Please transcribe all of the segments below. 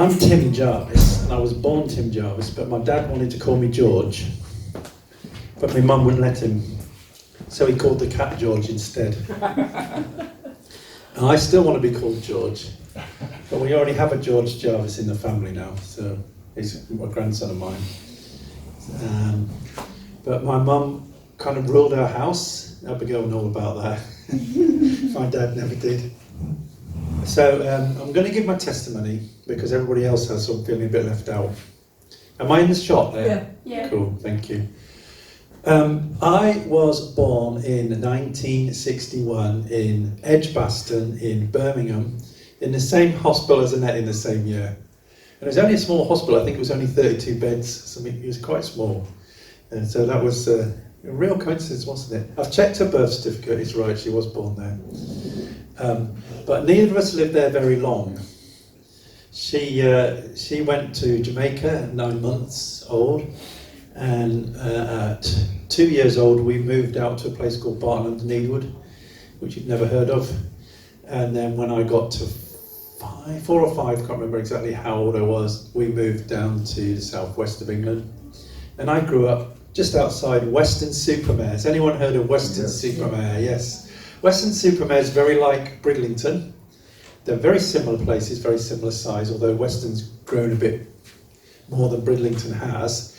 I'm Tim Jarvis, and I was born Tim Jarvis, but my dad wanted to call me George, but my mum wouldn't let him, so he called the cat George instead. And I still want to be called George, but we already have a George Jarvis in the family now, so he's a grandson of mine. But my mum kind of ruled our house. Abigail know all about that. My dad never did. So I'm going to give my testimony because everybody else has sort of feeling a bit left out. Am I in the shot there? Yeah. Cool, thank you. I was born in 1961 in Edgbaston in Birmingham, in the same hospital as Annette in the same year. And it was only a small hospital, I think it was only 32 beds, so it was quite small. And so that was a real coincidence, wasn't it? I've checked her birth certificate, it's right, she was born there. But neither of us lived there very long. She went to Jamaica at 9 months old, and at 2 years old we moved out to a place called Barton under Needwood, which you've never heard of. And then when I got to 4 or 5, can't remember exactly how old I was, we moved down to the southwest of England. And I grew up just outside Weston-super-Mare. Has anyone heard of Weston-super-Mare? Yes. Weston-super-Mare is very like Bridlington. They're very similar places, very similar size, although Weston's grown a bit more than Bridlington has.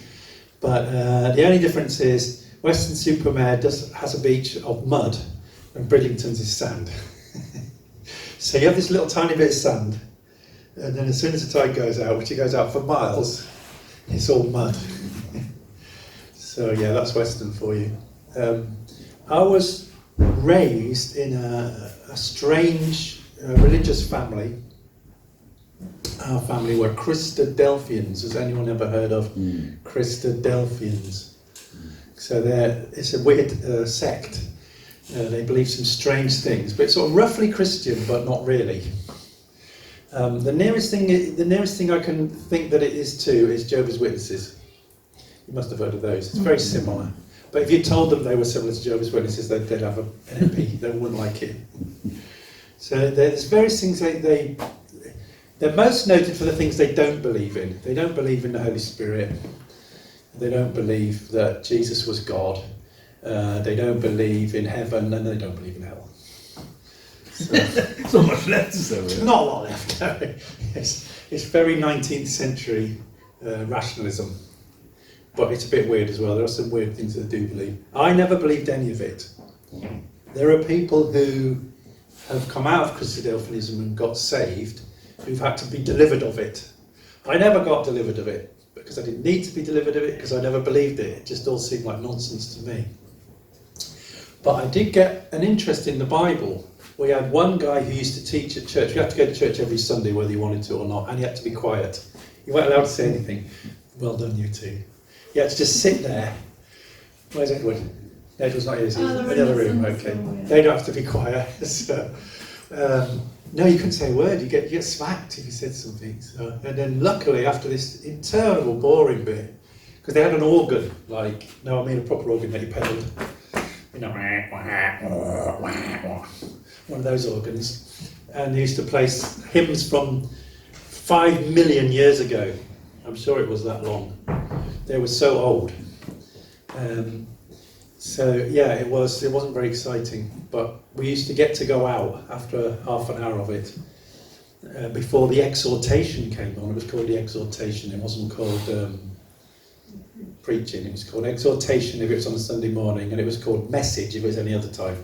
But the only difference is Weston-super-Mare has a beach of mud and Bridlington's is sand. So you have this little tiny bit of sand, and then as soon as the tide goes out, which it goes out for miles, it's all mud. So yeah, that's Weston for you. I was raised in a strange religious family. Our family were Christadelphians. Has anyone ever heard of Christadelphians? So it's a weird sect. They believe some strange things, but it's sort of roughly Christian, but not really. The nearest thing I can think that it is to is Jehovah's Witnesses. You must have heard of those. It's very similar. But if you told them they were similar to Jehovah's Witnesses, they'd have an MP. They wouldn't like it. So there's various things they're most noted for the things they don't believe in. They don't believe in the Holy Spirit. They don't believe that Jesus was God. They don't believe in heaven, and they don't believe in hell. So much left to say. Really. Not a lot left. No. It's very 19th century rationalism. But it's a bit weird as well. There are some weird things that I do believe. I never believed any of it. There are people who have come out of Christadelphianism and got saved who've had to be delivered of it. I never got delivered of it because I didn't need to be delivered of it because I never believed it. It just all seemed like nonsense to me. But I did get an interest in the Bible. We had one guy who used to teach at church. You had to go to church every Sunday whether you wanted to or not, and you had to be quiet. You weren't allowed to say anything. Well done, you two. You had to just sit there. Where's Edward? Edward's not here, he's in the other room, okay. They don't have to be quiet. So, no, you couldn't say a word, you get smacked if you said something. So, and then luckily, after this interminable boring bit, because they had an organ, a proper organ that you pedalled. You know, one of those organs. And they used to play hymns from 5 million years ago. I'm sure it was that long. They were so old. So yeah, it wasn't very exciting, but we used to get to go out after half an hour of it before the exhortation came on. It was called the exhortation. It wasn't called preaching. It was called exhortation if it was on a Sunday morning, and it was called message if it was any other time.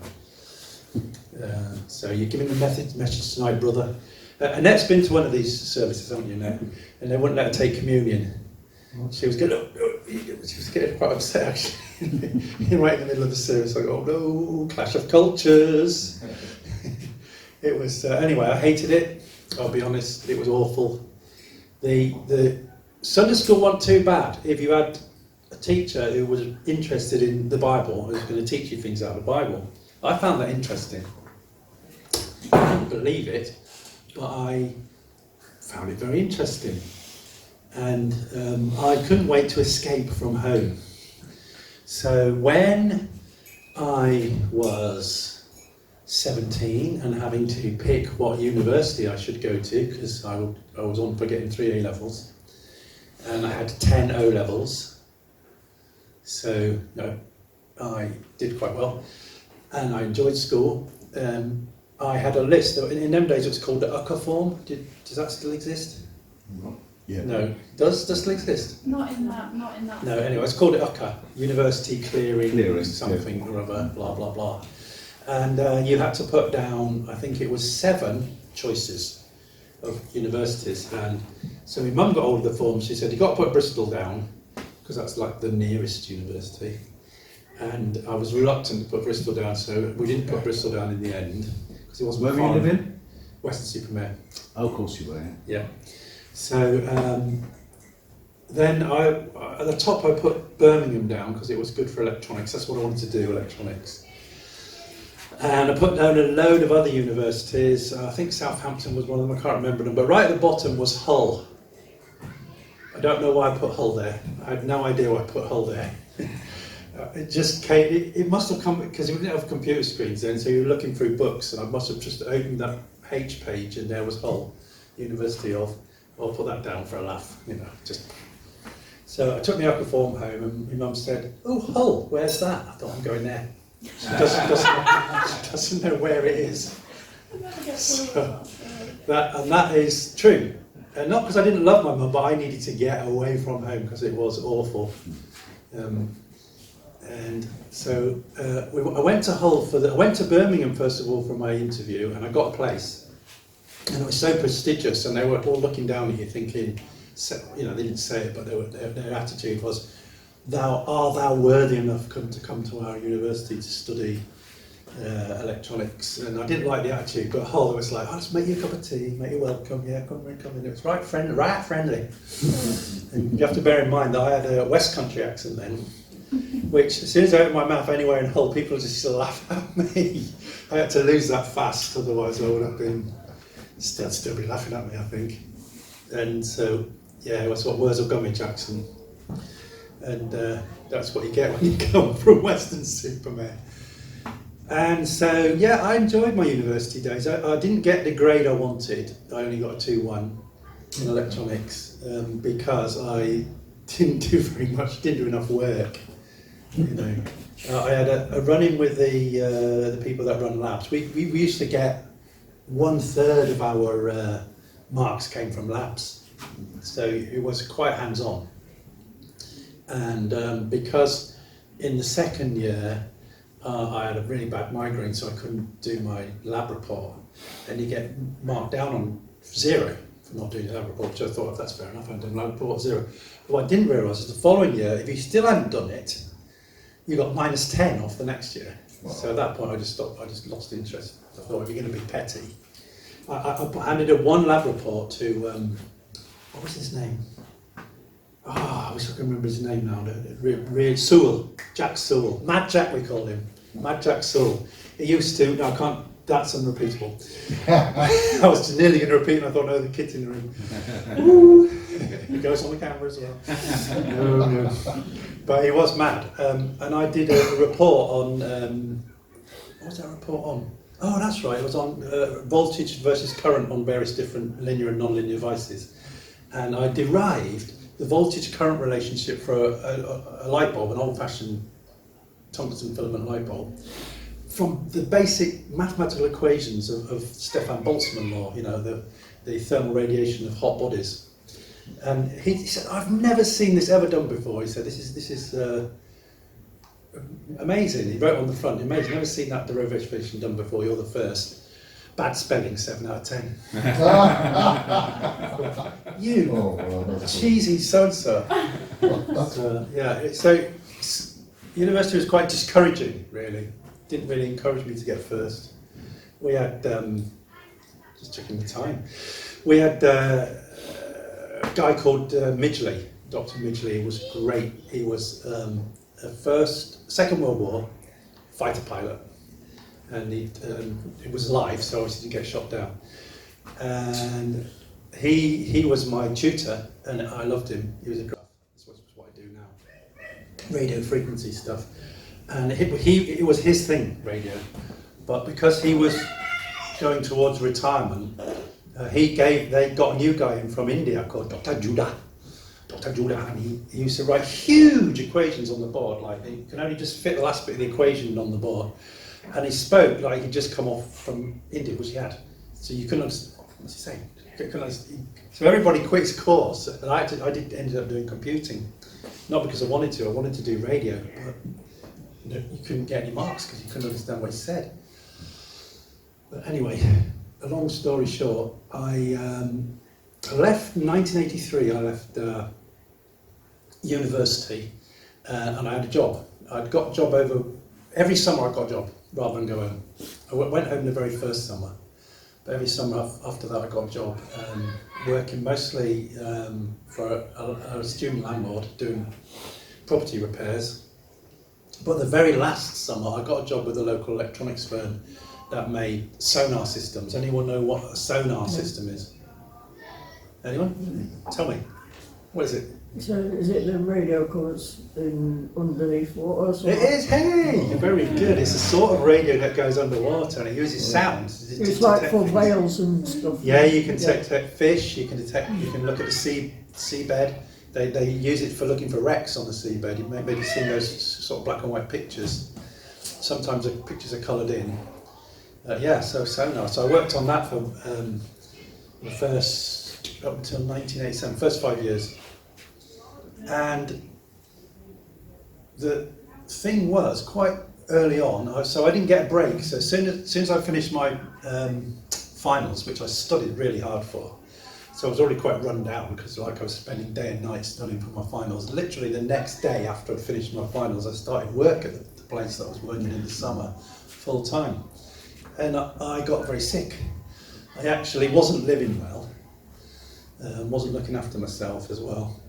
So you're giving the message tonight, brother. Annette's been to one of these services, haven't you, Annette? And they wouldn't let her take communion. She was getting quite upset actually. Right in the middle of the service, like, oh no, clash of cultures. It was anyway. I hated it. I'll be honest. It was awful. The Sunday school wasn't too bad if you had a teacher who was interested in the Bible and was going to teach you things out of the Bible. I found that interesting. I didn't believe it, but I found it very interesting. And I couldn't wait to escape from home. So when I was 17 and having to pick what university I should go to, because I was on for getting 3 A levels, and I had 10 O levels, so I did quite well, and I enjoyed school. I had a list. In them days it was called the UCA form. Does that still exist? Yeah. No. Does it still exist? Not in that. No, anyway, it's called UCA, University Clearing something or other, blah, blah, blah. And you had to put down, I think it was 7 choices of universities. And so my mum got hold of the form. She said, you've got to put Bristol down, because that's like the nearest university. And I was reluctant to put Bristol down, so we didn't put Bristol down in the end. Because it wasn't Where were you living? Withernsea. Oh, of course you were, yeah. Yeah. So then at the top I put Birmingham down because it was good for electronics. That's what I wanted to do, electronics. And I put down a load of other universities. I think Southampton was one of them, I can't remember them. But right at the bottom was Hull. I don't know why I put Hull there. I had no idea why I put Hull there. It just came, it must have come, because we didn't have computer screens then, so you were looking through books, and I must have just opened that H page and there was Hull, University of. I'll put that down for a laugh, just. So I took my upper form home and my mum said, oh, Hull, where's that? I thought, I'm going there. She doesn't know where it is. So, that is true. And not because I didn't love my mum, but I needed to get away from home because it was awful. And so I went to Hull I went to Birmingham first of all for my interview, and I got a place. And it was so prestigious, and they were all looking down at you thinking, they didn't say it, but their attitude was, art thou worthy enough to come to our university to study electronics? And I didn't like the attitude, but Hull was like, I'll just make you a cup of tea, make you welcome, yeah, come in. It was right friendly. And you have to bear in mind that I had a West Country accent then, which as soon as I opened my mouth anywhere in Hull, people just used to laugh at me. I had to lose that fast, otherwise I would have been... They'd still be laughing at me, I think. And so, yeah, that's what Wurzel Gummidge accent. And that's what you get when you come from Withernsea. And so, yeah, I enjoyed my university days. I didn't get the grade I wanted. I only got a 2-1 in electronics because I didn't do very much, didn't do enough work. I had a run-in with the people that run labs. We used to get 1/3 of our marks came from labs, so it was quite hands-on. And because in the second year I had a really bad migraine, so I couldn't do my lab report, and you get marked down on 0 for not doing the lab report, which I thought, that's fair enough, I haven't done lab report, 0. But what I didn't realise is the following year, if you still hadn't done it, you got -10 off the next year. Wow. So at that point I just stopped, I just lost interest. I thought, if you're going to be petty. I handed in 1 lab report to, what was his name? I wish I could remember his name now. Sewell, Jack Sewell. Mad Jack we called him. Mad Jack Sewell. He used to, no I can't, that's unrepeatable. I was nearly going to repeat and I thought, no, the kid's in the room. Ooh. It goes on the camera as well. No. But he was mad. And I did a report on, what was that report on? Oh, that's right, it was on voltage versus current on various different linear and non-linear devices. And I derived the voltage current relationship for a light bulb, an old-fashioned tungsten filament light bulb, from the basic mathematical equations of Stefan Boltzmann law, the thermal radiation of hot bodies. And he said, I've never seen this ever done before. He said, this is amazing. He wrote on the front, amazing, never seen that derivation done before, you're the first. Bad spelling, 7 out of 10. Cheesy so-and-so. So university was quite discouraging, really. Didn't really encourage me to get first. We had, just checking the time, we had a guy called Midgley, Dr. Midgley. He was great. He was Second World War fighter pilot, and it was live, so obviously didn't get shot down. And he was my tutor, and I loved him. He was a gruff. That's what I do now. Radio frequency stuff, and it was his thing, radio. but because he was going towards retirement, they got a new guy in from India called Dr. Judah, and he used to write huge equations on the board, like he could only just fit the last bit of the equation on the board, and he spoke like he'd just come off from India, which he had, so you couldn't understand, what's he saying? So everybody quit his course, and I ended up doing computing, not because I wanted to do radio, but you couldn't get any marks because you couldn't understand what he said. But anyway, a long story short, I left in 1983, I left university, and I had a job. I'd got a job every summer I got a job, rather than go home. I went home the very first summer, but every summer after that I got a job, working mostly for a student landlord, doing property repairs. But the very last summer I got a job with a local electronics firm that made sonar systems. Anyone know what a sonar system is? Anyone? Tell me. What is it? So is it the radio goes in underneath water? It is, hey! You're very good. It's a sort of radio that goes underwater and it uses sound. It's like for whales and stuff. Yeah, you can detect fish, you can look at the seabed. They use it for looking for wrecks on the seabed. You've maybe seen those sort of black and white pictures. Sometimes the pictures are coloured in. So sonar. So I worked on that for the first, up until 1987, first 5 years. And the thing was, quite early on, so I didn't get a break. So as soon as I finished my finals, which I studied really hard for, so I was already quite run down because I was spending day and night studying for my finals. Literally the next day after I finished my finals, I started work at the place that I was working in the summer, full time. And I got very sick. I actually wasn't living well, wasn't looking after myself as well.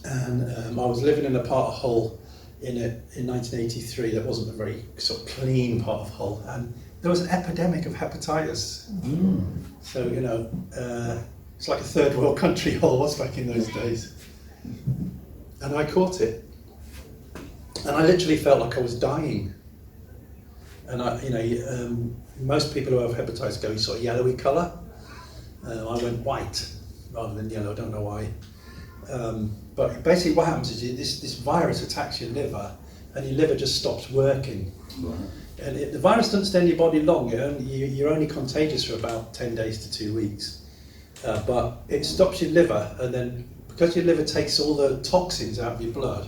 And I was living in a part of Hull in 1983 that wasn't a very sort of clean part of Hull, and there was an epidemic of hepatitis. So it's like a third world country Hull was back in those days, and I caught it, and I literally felt like I was dying. And most people who have hepatitis go sort of yellowy colour. I went white rather than yellow. I don't know why. But basically what happens is this virus attacks your liver and your liver just stops working. Right. And the virus doesn't stay in your body long. You're only contagious for about 10 days to 2 weeks. But it stops your liver, and then because your liver takes all the toxins out of your blood,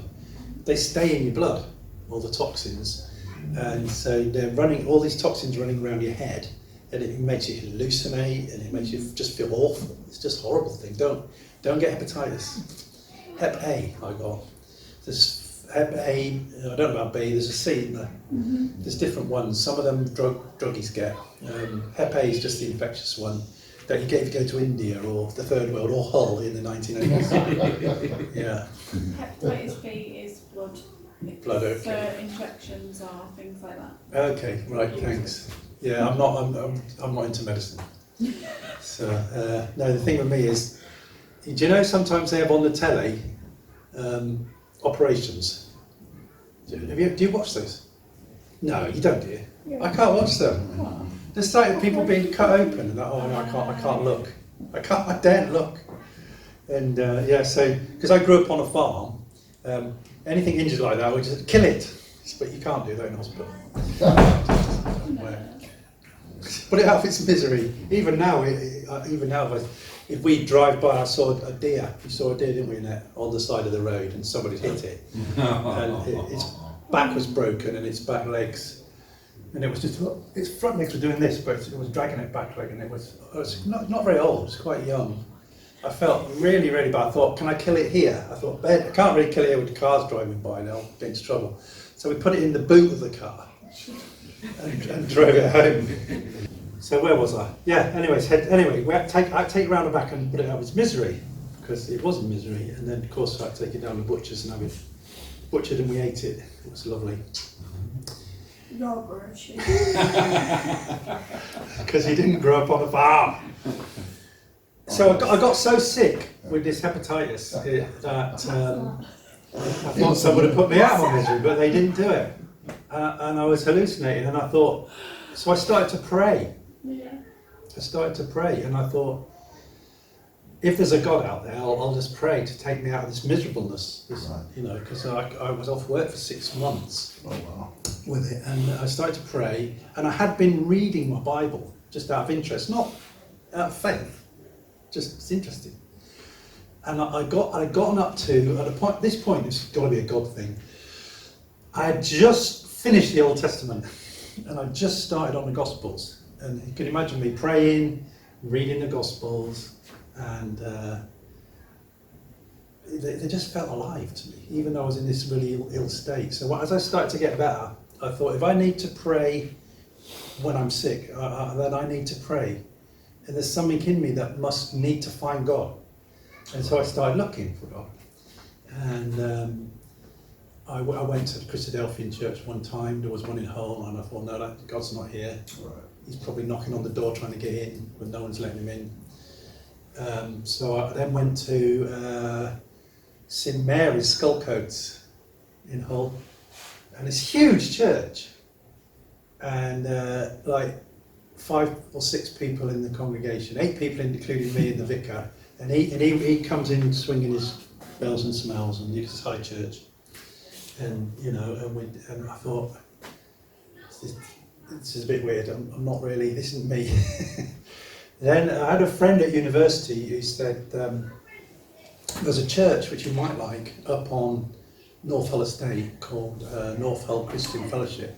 they stay in your blood, all the toxins. And so they're running, all these toxins running around your head, and it makes you hallucinate, and it makes you just feel awful. It's just a horrible thing. Don't get hepatitis. Hep A I got. There's Hep A, I don't know about B, there's a C in there. There's different ones. Some of them druggies get. Hep A is just the infectious one that you get if you go to India or the third world or Hull in the 1980s. Yeah. Hepatitis B is blood. Blood, okay. So infections are things like that. Okay, right, thanks. Yeah, I'm not into medicine. So no, the thing with me is, do you know sometimes they have on the telly operations? Do you watch those? No, you don't, do you? Yeah. I can't watch them. There's sight of people being cut open and that, oh no, I can't look. I daren't look. And so because I grew up on a farm, anything injured like that, we just kill it. But you can't do that in hospital. Put it out of its misery. Even now, if we drive by, I saw a deer. We saw a deer, didn't we, on the side of the road, and somebody hit it, and its back was broken and its back legs, and it was just its front legs were doing this, but it was dragging its back leg, and it was not very old. It was quite young. I felt really, really bad. I thought, can I kill it here? I thought, I can't really kill it here with the cars driving by, and I'll get into trouble. So we put it in the boot of the car and drove it home. So where was I? Yeah, anyway, I take it round the back and put it out of its misery, because it was a misery, and then of course I had to take it down to the butcher's and have it butchered, and we ate it. It was lovely. Because he didn't grow up on a farm. So I got so sick with this hepatitis that I thought someone would have put me out of my misery, but they didn't do it. And I was hallucinating, and I thought, So I started to pray. Yeah. I started to pray, and I thought, if there's a God out there, I'll just pray to take me out of this miserableness. Right. You know, because I was off work for 6 months Oh wow. with it, and I started to pray, and I had been reading my Bible just out of interest, not out of faith, just it's interesting. And I'd gotten up to, at this point, it's got to be a God thing. I had just finished the Old Testament, and I just started on the Gospels. And you can imagine me praying, reading the Gospels, and they just felt alive to me, even though I was in this really ill state. So as I started to get better, I thought, if I need to pray when I'm sick, then I need to pray. And there's something in me that must need to find God. And so I started looking for God. And I went to the Christadelphian church one time. There was one in Hull, and I thought, no, God's not here. Right. He's probably knocking on the door trying to get in, but no one's letting him in. So I then went to St Mary's Skullcoats in Hull, and it's a huge church, and like 5 or 6 people in the congregation, 8 people including me and the vicar, and he comes in swinging his bells and smells, and it's high church, and you know, and I thought, this is a bit weird. I'm not really. This isn't me. Then I had a friend at university who said there's a church which you might like up on North Hull Estate called North Hull Christian Fellowship,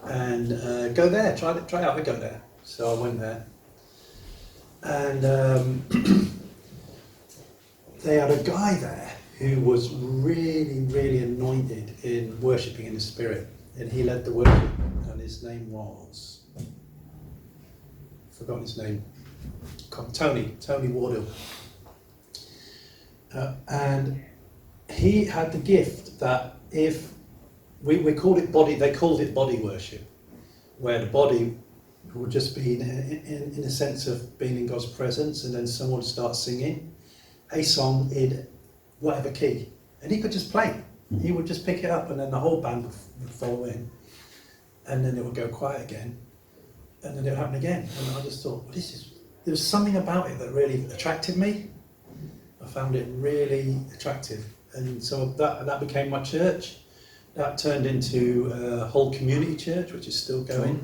and go there. Try out to go there. So I went there, and they had a guy there who was really, really anointed in worshipping in the Spirit, and he led the worship. And his name was, forgotten his name, Tony Wardle. And he had the gift that if, we called it body, they called it body worship, where the body would just be in a sense of being in God's presence, and then someone would start singing a song in whatever key, and he could just play it. He would just pick it up, and then the whole band would follow in. And then it would go quiet again, and then it would happen again. And I just thought, well, there was something about it that really attracted me. I found it really attractive. And so that became my church. That turned into Hull Community Church, which is still going.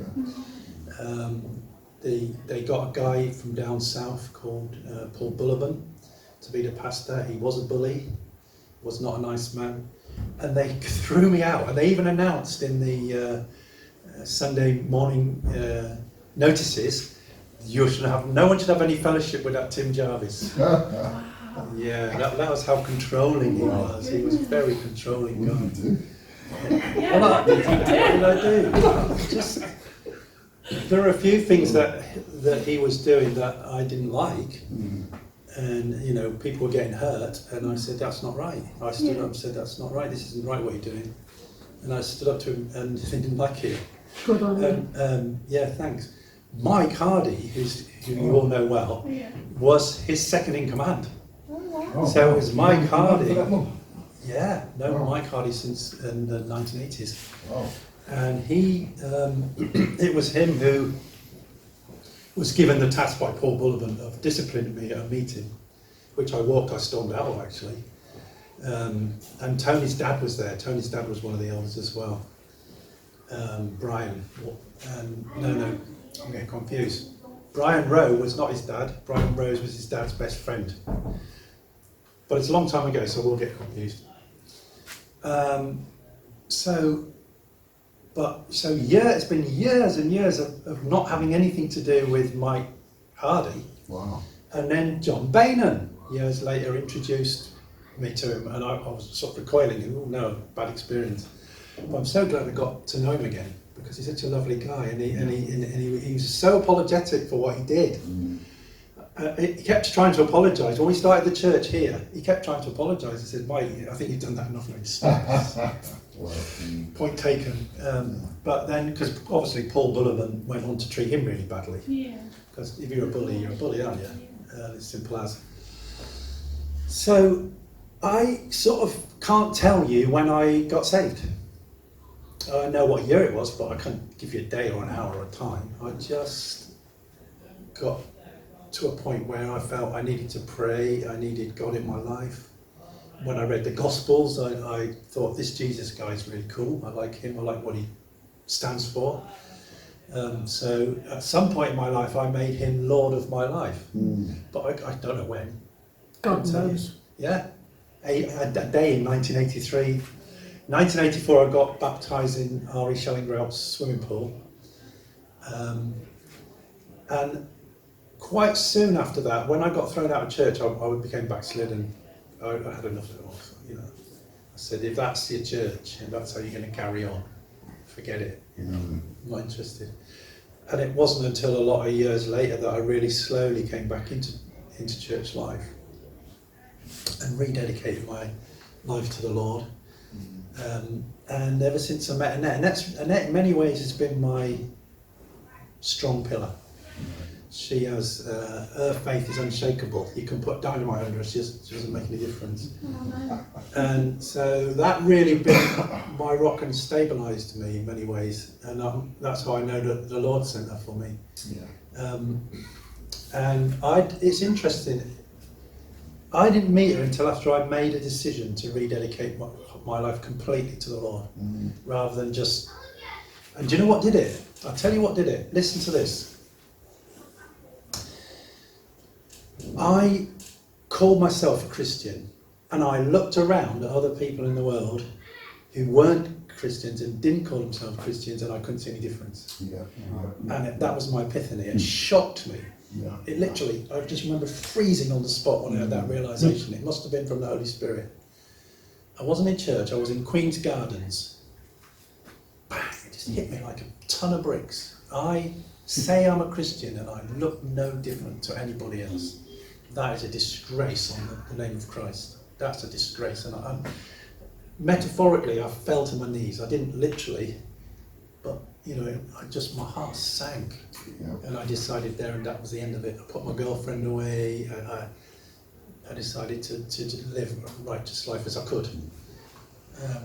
Okay. They got a guy from down south called Paul Bullivan to be the pastor. He was a bully, was not a nice man. And they threw me out. And they even announced in the Sunday morning notices, no one should have any fellowship without Tim Jarvis. Yeah, that was how controlling he was. He was a very controlling guy. Yeah, Well, what did I do. Just, there are a few things that he was doing that I didn't like, and you know, people were getting hurt, and I said, that's not right. I stood up and said, that's not right. This isn't right what you're doing. And I stood up to him, and he didn't like it. Good on you. Yeah, thanks. Mike Hardy, who you all know well, Yeah. was his second in command. Oh, wow. Oh, So it was Mike For Hardy. that one? Yeah, no, Wow. Mike Hardy since in the 1980s. Wow. And he, it was him who was given the task by Paul Bullivan of disciplining me at a meeting, which I stormed out of actually. And Tony's dad was there. Tony's dad was one of the elders as well. Brian, no, I'm getting confused. Brian Rowe was not his dad. Brian Rose was his dad's best friend. But it's a long time ago, so we'll get confused. It's been years and years of not having anything to do with Mike Hardy. Wow. And then John Bainan, years later, introduced me to him, and I was sort of recoiling, and oh no, bad experience. But I'm so glad I got to know him again, because he's such a lovely guy, and he was so apologetic for what he did. He kept trying to apologise. When we started the church here, he kept trying to apologise. He said, Mike, I think you've done that enough. Well, Point taken. But then, because obviously Paul Bullivan went on to treat him really badly. Yeah. Because if you're a bully, aren't you? As simple as. So I sort of can't tell you when I got saved. I know what year it was, but I can't give you a day or an hour or a time. I just got to a point where I felt I needed to pray, I needed God in my life. When I read the Gospels, I thought, this Jesus guy is really cool. I like him, I like what he stands for. So at some point in my life, I made him Lord of my life. But I don't know when. God knows. Yeah. A day in 1983. 1984, I got baptised in R.E. Schellingrouth's swimming pool. And quite soon after that, when I got thrown out of church, I became backslidden. I had enough of it all, you know. I said, if that's your church, and that's how you're going to carry on, forget it, you know, I'm not interested. And it wasn't until a lot of years later that I really slowly came back into church life and rededicated my life to the Lord. And ever since I met Annette, Annette in many ways has been my strong pillar. She has, her faith is unshakable. You can put dynamite under her, she doesn't make any difference. And so that really been my rock and stabilised me in many ways. And that's how I know that the Lord sent her for me. Yeah. And it's interesting, I didn't meet her until after I made a decision to rededicate my life completely to the Lord, rather than just... And do you know what did it? I'll tell you what did it. Listen to this. I called myself a Christian, and I looked around at other people in the world who weren't Christians and didn't call themselves Christians, and I couldn't see any difference. And that was my epiphany. It shocked me. It literally, I just remember freezing on the spot when I had that realisation. It must have been from the Holy Spirit. I wasn't in church, I was in Queen's Gardens. Bang, it just hit me like a ton of bricks. I say I'm a Christian and I look no different to anybody else. That is a disgrace on the name of Christ. That's a disgrace. And metaphorically, I fell to my knees. I didn't literally, but you know, my heart sank. And I decided there and that was the end of it. I put my girlfriend away. I decided to live a righteous life as I could,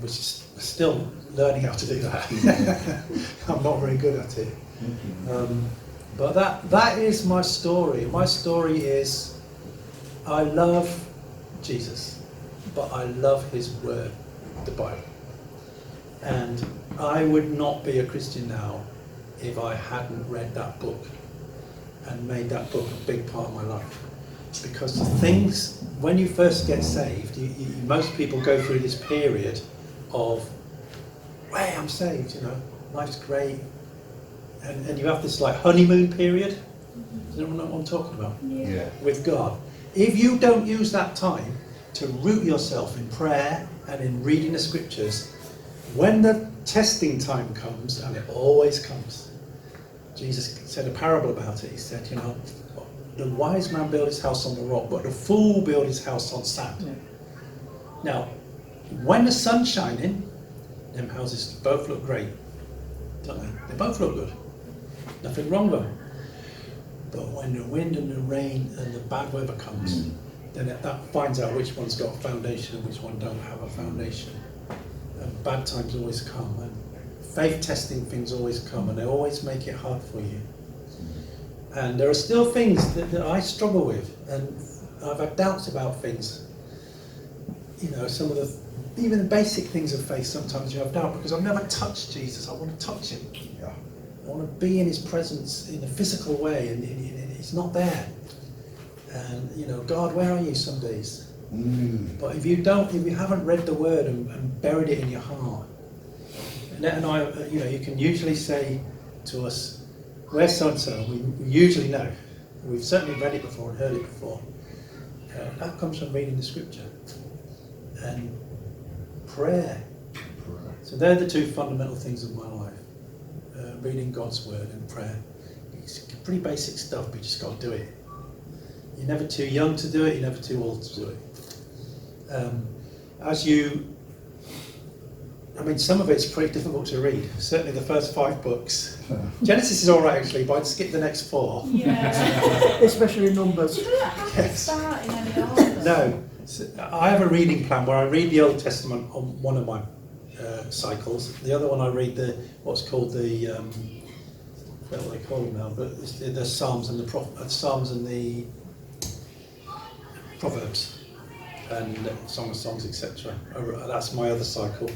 which is still learning how to do that. I'm not very good at it. But that is my story. My story is, I love Jesus, but I love his word, the Bible. And I would not be a Christian now if I hadn't read that book and made that book a big part of my life. Because the things, when you first get saved, most people go through this period of, hey, I'm saved, you know, life's great. And you have this like honeymoon period. Does anyone know what I'm talking about? Yeah. With God. If you don't use that time to root yourself in prayer and in reading the scriptures, when the testing time comes, and it always comes, Jesus said a parable about it. He said, you know, the wise man built his house on the rock, but the fool built his house on sand. Yeah. Now, when the sun's shining, them houses both look great, don't they? They both look good. Nothing wrong with them. But when the wind and the rain and the bad weather comes, then that finds out which one's got a foundation and which one don't have a foundation. And bad times always come, and faith testing things always come, and they always make it hard for you. And there are still things that I struggle with, and I've had doubts about things. You know, some of even the basic things of faith, sometimes you have doubt, because I've never touched Jesus. I want to touch him. Yeah. I want to be in his presence in a physical way, and he's not there. And, you know, God, where are you some days? But if you haven't read the word and buried it in your heart, and I, you know, you can usually say to us, where's so-and-so? We usually know. We've certainly read it before and heard it before. That comes from reading the scripture. And prayer. So they're the two fundamental things of my life. Reading God's word and prayer. It's pretty basic stuff, but you just got to do it. You're never too young to do it, you're never too old to do it. Some of it's pretty difficult to read. Certainly the first 5 books. Genesis is all right actually, but I'd skip the next 4. Yeah. Especially numbers. You don't have to start in any order. No. So I have a reading plan where I read the Old Testament on one of my cycles. The other one I read what's called the I forget what they call them now, but it's the Psalms and the Proverbs and Song of Songs, etc. That's my other cycle.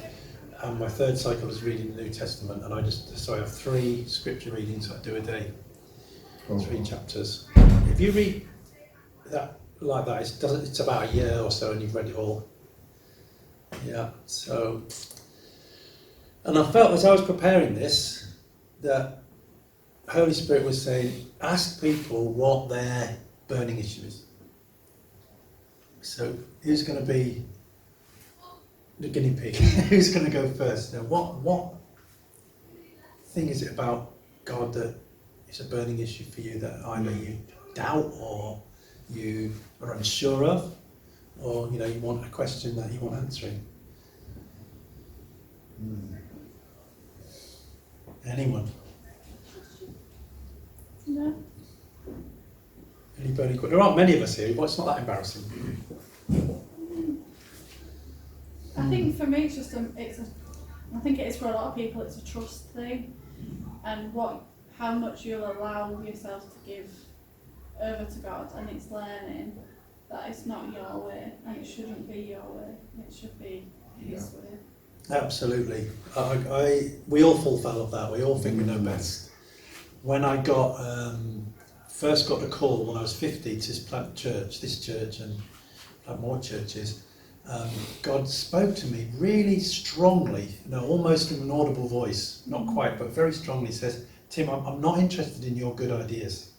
And my third cycle is reading the New Testament, and I have 3 scripture readings I do a day, 3 chapters. If you read that like that, it's about a year or so, and you've read it all. Yeah. So, and I felt as I was preparing this that Holy Spirit was saying, ask people what their burning issue is. So, who's going to be the guinea pig? Who's going to go first? Now, what thing is it about God that is a burning issue for you that either you doubt or you are unsure of, or you want a question that you want answering? Anyone? No. Any burning questions? There aren't many of us here, but it's not that embarrassing. I think for me, I think it is for a lot of people. It's a trust thing, and how much you'll allow yourself to give over to God, and it's learning that it's not your way, and it shouldn't be your way. It should be His way. Absolutely. We all fall foul of that. We all think we know best. When I first got the call when I was 50 to plant this church and plant more churches, God spoke to me really strongly, almost in an audible voice, not quite, but very strongly. He says, Tim, I'm not interested in your good ideas.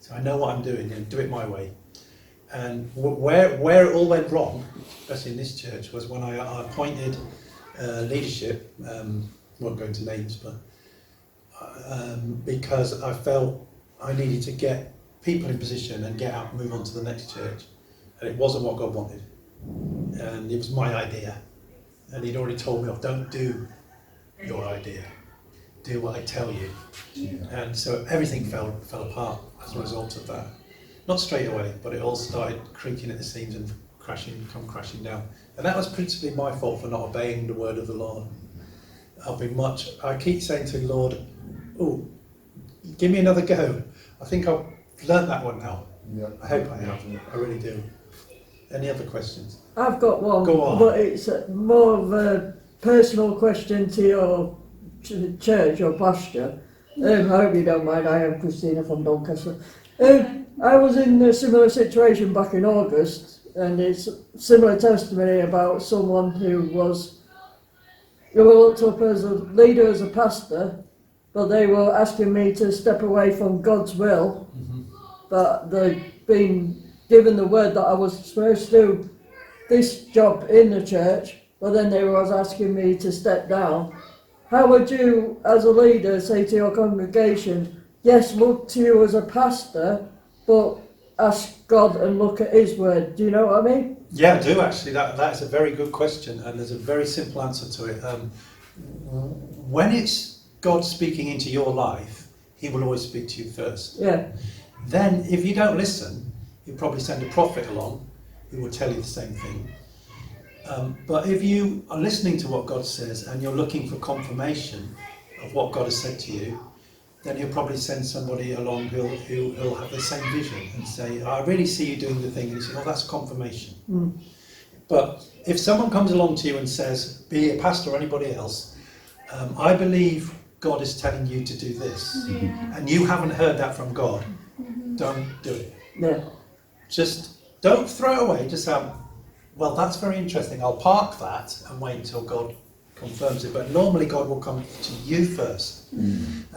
So I know what I'm doing, and do it my way. And where it all went wrong, especially in this church, was when I appointed leadership, won't go into names, but because I felt I needed to get people in position and get out and move on to the next church. And it wasn't what God wanted. And it was my idea. And he'd already told me, don't do your idea. Do what I tell you. Yeah. And so everything fell apart as a result of that. Not straight away, but it all started creaking at the seams and come crashing down. And that was principally my fault for not obeying the word of the Lord. I keep saying to the Lord, give me another go. I think I've learnt that one now. Yeah. I hope I have. I really do. Any other questions? I've got one, Go on. But it's more of a personal question to your church or pastor. I hope you don't mind. I am Christina from Doncaster. I was in a similar situation back in August, and it's similar testimony about someone who were looked up as a leader, as a pastor, but they were asking me to step away from God's will. Mm-hmm. But they'd been given the word that I was supposed to do this job in the church, but then they were asking me to step down. How would you, as a leader, say to your congregation, yes, look to you as a pastor, but ask God and look at His word? Do you know what I mean? Yeah, I do actually. That is a very good question, and there's a very simple answer to it. When it's God speaking into your life, He will always speak to you first. Yeah. Then, if you don't listen, He'll probably send a prophet along who will tell you the same thing. But if you are listening to what God says and you're looking for confirmation of what God has said to you, then He'll probably send somebody along who'll have the same vision and say, I really see you doing the thing. And you say, that's confirmation. Mm. But if someone comes along to you and says, be it a pastor or anybody else, I believe God is telling you to do this, and you haven't heard that from God, don't do it. Yeah. Just don't throw it away. Just say, well, that's very interesting. I'll park that and wait until God confirms it. But normally God will come to you first.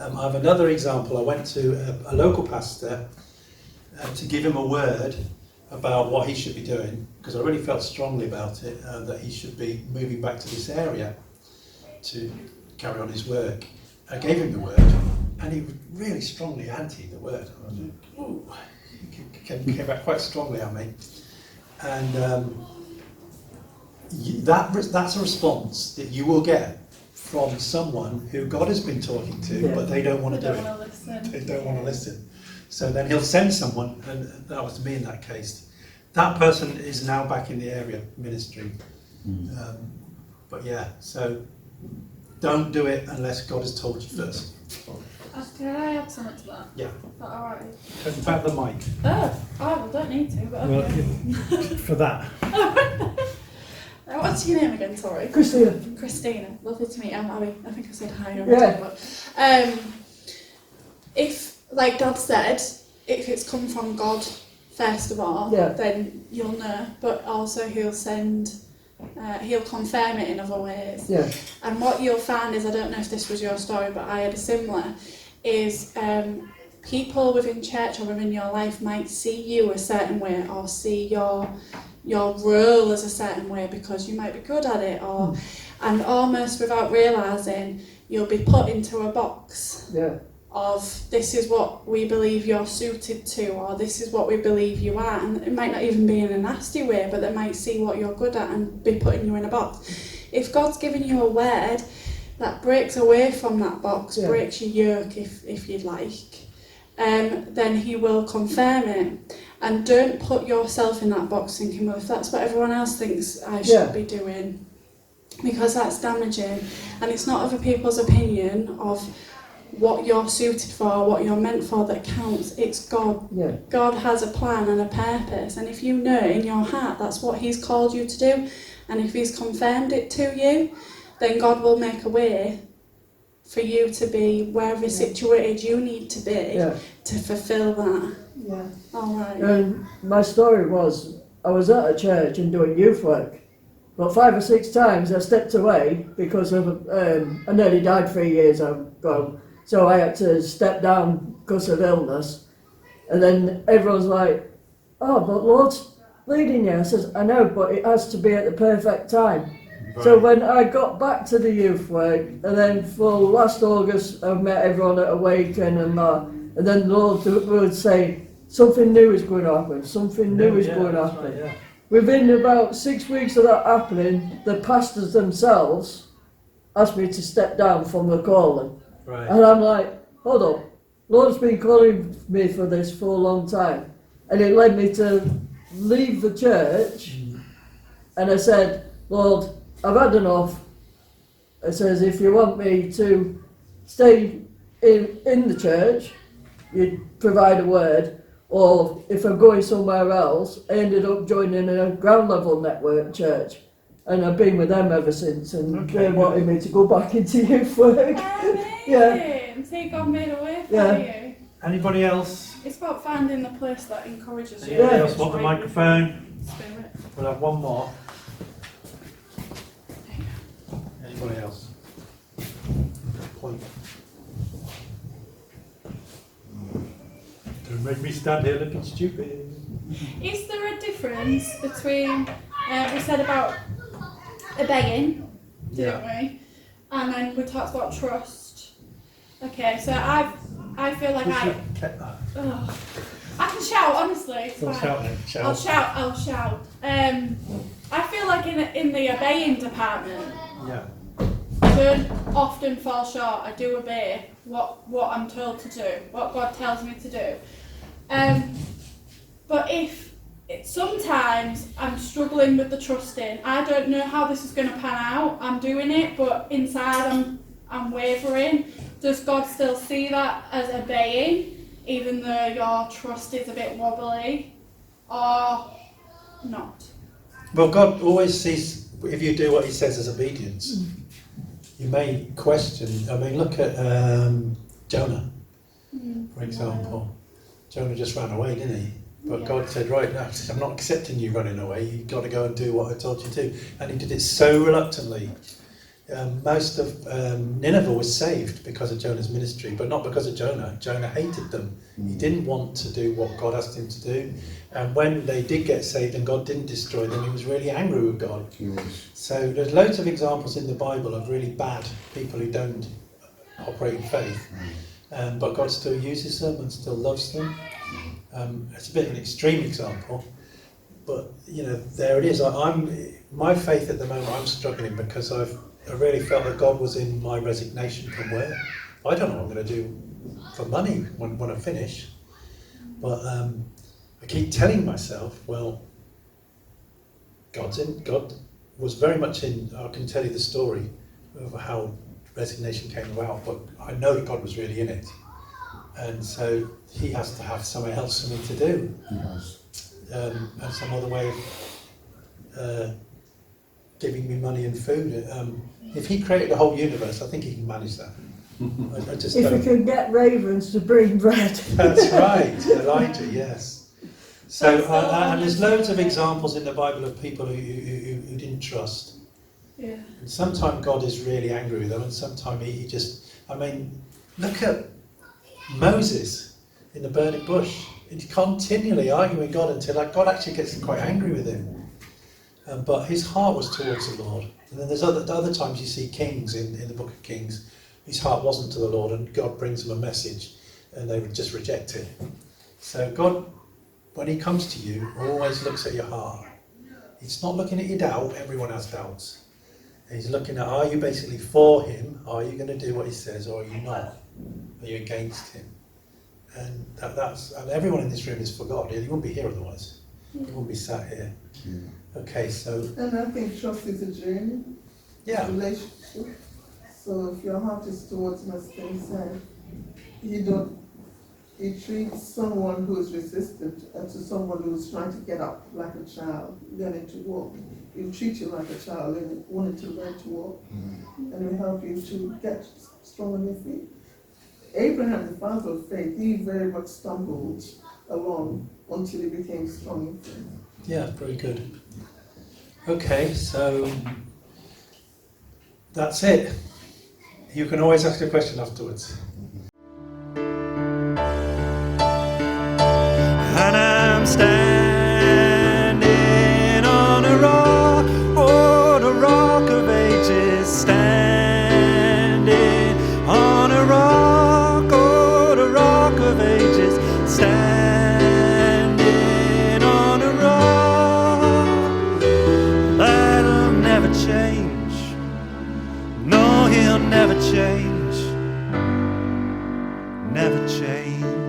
I have another example. I went to a local pastor to give him a word about what he should be doing, because I really felt strongly about it, that he should be moving back to this area to carry on his work. I gave him the word, and he really strongly anti the word. I was like, ooh. He came back quite strongly at me. And that's a response that you will get from someone who God has been talking to, but they don't want to do it. They don't want to listen. So then He'll send someone, and that was me in that case. That person is now back in the area ministry, But yeah, so don't do it unless God has told you first. Can I add something to that? Yeah. Is that alright? About the mic. Oh, don't need to, but Well, okay. for that. What's your name again, sorry? Christina. Christina. Lovely to meet you. I'm Abby. I think I said hi already. Yeah. But, if, like Dad said, if it's come from God, first of all, then you'll know. But also he'll confirm it in other ways. Yeah. And what you'll find is, I don't know if this was your story, but I had a similar, is people within church or within your life might see you a certain way, or see your role as a certain way because you might be good at it, or and almost without realising you'll be put into a box of this is what we believe you're suited to, or this is what we believe you are, and it might not even be in a nasty way, but they might see what you're good at and be putting you in a box. If God's given you a word that breaks away from that box, breaks your yoke if you'd like, then he will confirm it. And don't put yourself in that box thinking, well, if that's what everyone else thinks I should be doing, because that's damaging. And it's not other people's opinion of what you're suited for, what you're meant for that counts. It's God. Yeah. God has a plan and a purpose. And if you know in your heart that's what he's called you to do, and if he's confirmed it to you, then God will make a way for you to be wherever situated you need to be to fulfill that. Yeah. All right. And my story was, I was at a church and doing youth work, but 5 or 6 times I stepped away because of I nearly died 3 years ago, so I had to step down because of illness. And then everyone's like, "Oh, but Lord's leading you." I says, "I know, but it has to be at the perfect time." Right. So when I got back to the youth work, and then for last August I met everyone at Awaken and that, and then the Lord would say, something new is going to happen, something new is going to happen. Right, Within about 6 weeks of that happening, the pastors themselves asked me to step down from the calling. Right. And I'm like, hold on, Lord's been calling me for this for a long time. And it led me to leave the church, and I said, Lord, I've had enough. It says, if you want me to stay in the church, you provide a word, or if I'm going somewhere else, I ended up joining a ground level network church, and I've been with them ever since, and they're wanting me to go back into youth work. Yeah. See, God made a way for you. Anybody else? It's about finding the place that encourages you. Anybody else want the microphone? Spirit. We'll have one more. Anybody else? Point. Don't make me stand here looking stupid. Is there a difference between, we said about obeying, didn't we? And then we talked about trust. Okay, so I feel like I can shout, honestly. It's fine. Shout then. Shout. I'll shout. I feel like in the obeying department, I don't often fall short. I do obey what I'm told to do, what God tells me to do. But sometimes I'm struggling with the trusting. I don't know how this is going to pan out. I'm doing it, but inside I'm wavering. Does God still see that as obeying, even though your trust is a bit wobbly, or not? Well, God always sees if you do what he says as obedience. You may question, I mean, look at Jonah, for example. Jonah just ran away, didn't he? But God said, right, no, I'm not accepting you running away. You've got to go and do what I told you to. And he did it so reluctantly. Most of Nineveh was saved because of Jonah's ministry, but not because of Jonah. Jonah hated them. He didn't want to do what God asked him to do. And when they did get saved and God didn't destroy them, he was really angry with God. So there's loads of examples in the Bible of really bad people who don't operate in faith. But God still uses them and still loves them. It's a bit of an extreme example, but there it is. My faith at the moment, I'm struggling because I really felt that God was in my resignation from work. I don't know what I'm going to do for money when I finish, but I keep telling myself, well, God was very much in, I can tell you the story of how resignation came about, but I know that God was really in it. And so he has to have something else for me to do. And some other way of giving me money and food. If he created the whole universe, I think he can manage that. I just If don't. we can get ravens to bring bread. That's right, Elijah, yes. So, and there's loads of examples in the Bible of people who didn't trust. Yeah. And sometimes God is really angry with them, and sometimes he just, I mean, look at Moses in the burning bush. He's continually arguing with God until God actually gets quite angry with him. But his heart was towards the Lord. And then there's other times you see kings in the book of Kings, his heart wasn't to the Lord, and God brings them a message and they would just reject it. So God, when he comes to you, always looks at your heart. He's not looking at your doubt. Everyone has doubts. He's looking at, are you basically for him? Are you going to do what he says, or are you not? Are you against him? And and everyone in this room is for God. You wouldn't be here otherwise. You wouldn't be sat here. Okay, so And I think trust is a journey, yeah, relationship. So if your heart is towards him, as Ken said, he treats someone who is resistant to someone who is trying to get up like a child, learning to walk. He'll treat you like a child and wanting to learn to walk, and will help you to get strong on your feet. Abraham, the father of faith, he very much stumbled along until he became strong in faith. yeah, very good. Okay, so that's it. You can always ask a question afterwards. And I'm standing on a rock, the rock of ages, standing on a rock, the rock of ages, standing on a rock that'll never change. No, he'll never change, never change.